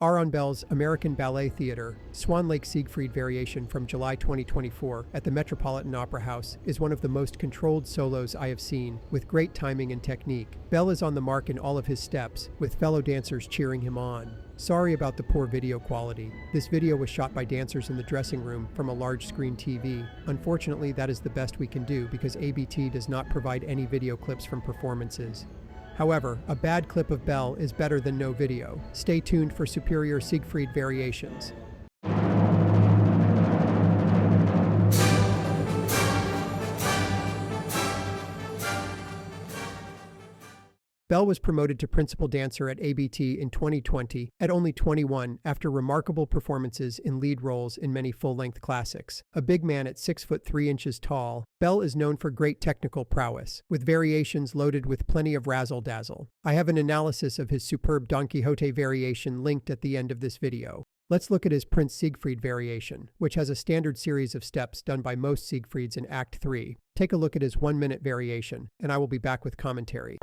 Aran Bell's American Ballet Theater, Swan Lake Siegfried variation from July 2024 at the Metropolitan Opera House is one of the most controlled solos I have seen, with great timing and technique. Bell is on the mark in all of his steps, with fellow dancers cheering him on. Sorry about the poor video quality. This video was shot by dancers in the dressing room from a large screen TV. Unfortunately, that is the best we can do because ABT does not provide any video clips from performances. However, a bad clip of Bell is better than no video. Stay tuned for superior Siegfried variations. Bell was promoted to principal dancer at ABT in 2020 at only 21 after remarkable performances in lead roles in many full-length classics. A big man at 6'3" tall, Bell is known for great technical prowess, with variations loaded with plenty of razzle-dazzle. I have an analysis of his superb Don Quixote variation linked at the end of this video. Let's look at his Prince Siegfried variation, which has a standard series of steps done by most Siegfrieds in Act 3. Take a look at his 1-minute variation, and I will be back with commentary.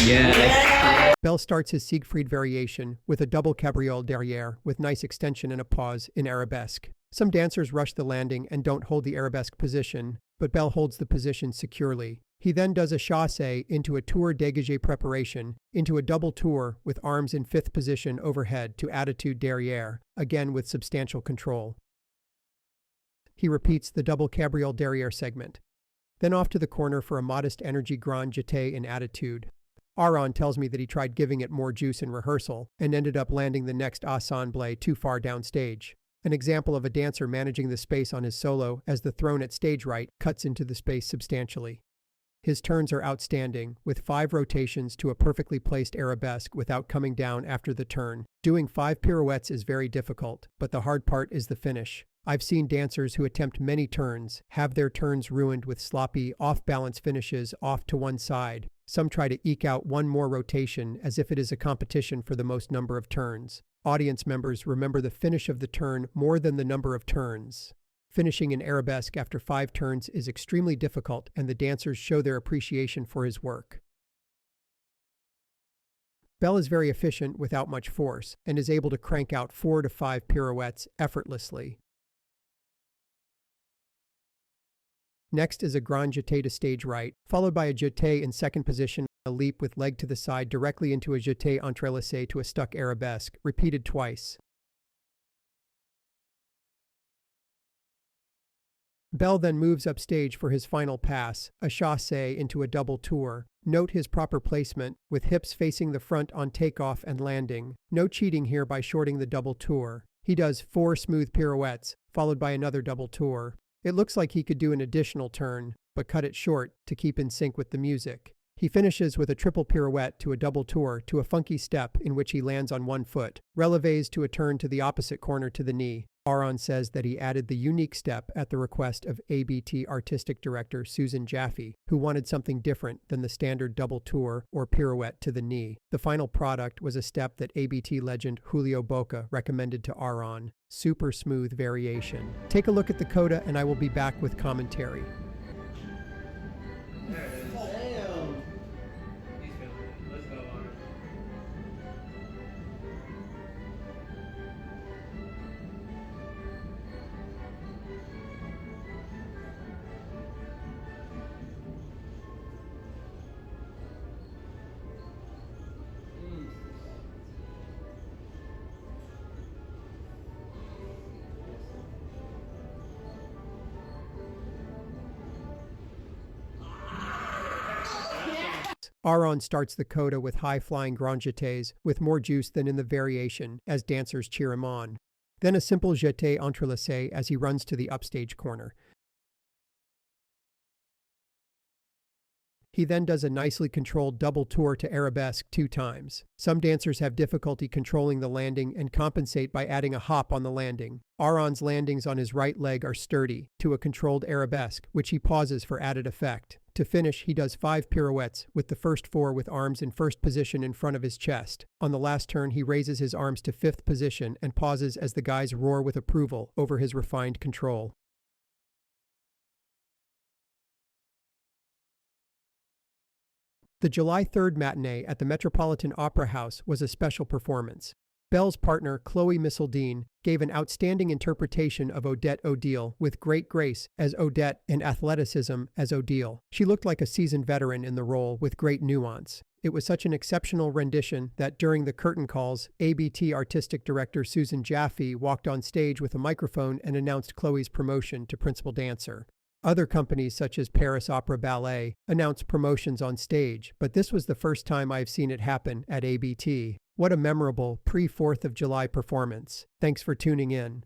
Yes. Bell starts his Siegfried variation with a double Carbriole Derrière with nice extension and a pause in arabesque. Some dancers rush the landing and don't hold the arabesque position, but Bell holds the position securely. He then does a Chassé into a tour dégagé preparation, into a double tour with arms in 5th position overhead to attitude derrière, again with substantial control. He repeats the double Carbriole Derrière segment. Then off to the corner for a modest energy grand jeté in attitude. Aran tells me that he tried giving it more juice in rehearsal and ended up landing the next ensemble too far downstage. An example of a dancer managing the space on his solo as the throne at stage right cuts into the space substantially. His turns are outstanding, with 5 rotations to a perfectly placed arabesque without coming down after the turn. Doing 5 pirouettes is very difficult, but the hard part is the finish. I've seen dancers who attempt many turns, have their turns ruined with sloppy, off-balance finishes off to one side. Some try to eke out one more rotation as if it is a competition for the most number of turns. Audience members remember the finish of the turn more than the number of turns. Finishing an arabesque after 5 turns is extremely difficult, and the dancers show their appreciation for his work. Bell is very efficient without much force, and is able to crank out 4 to 5 pirouettes effortlessly. Next is a grand jeté to stage right, followed by a jeté in 2nd position, a leap with leg to the side directly into a jeté entrelacé to a stuck arabesque, repeated twice. Bell then moves upstage for his final pass, a chassé into a double tour. Note his proper placement, with hips facing the front on takeoff and landing. No cheating here by shorting the double tour. He does 4 smooth pirouettes, followed by another double tour. It looks like he could do an additional turn, but cut it short to keep in sync with the music. He finishes with a triple pirouette to a double tour to a funky step in which he lands on one foot, relevés to a turn to the opposite corner to the knee. Aran says that he added the unique step at the request of ABT artistic director Susan Jaffe, who wanted something different than the standard double tour or pirouette to the knee. The final product was a step that ABT legend Julio Boca recommended to Aran. Super smooth variation. Take a look at the coda and I will be back with commentary. Aran starts the coda with high-flying grand jetés with more juice than in the variation as dancers cheer him on. Then a simple jeté entrelacé as he runs to the upstage corner. He then does a nicely controlled double tour to arabesque 2 times. Some dancers have difficulty controlling the landing and compensate by adding a hop on the landing. Aran's landings on his right leg are sturdy, to a controlled arabesque, which he pauses for added effect. To finish, he does 5 pirouettes, with the first 4 with arms in first position in front of his chest. On the last turn, he raises his arms to 5th position and pauses as the guys roar with approval over his refined control. The July 3rd matinee at the Metropolitan Opera House was a special performance. Bell's partner, Chloe Missildine, gave an outstanding interpretation of Odette Odile with great grace as Odette and athleticism as Odile. She looked like a seasoned veteran in the role with great nuance. It was such an exceptional rendition that during the curtain calls, ABT artistic director Susan Jaffe walked on stage with a microphone and announced Chloe's promotion to principal dancer. Other companies such as Paris Opera Ballet announce promotions on stage, but this was the first time I've seen it happen at ABT. What a memorable pre-4th of July performance. Thanks for tuning in.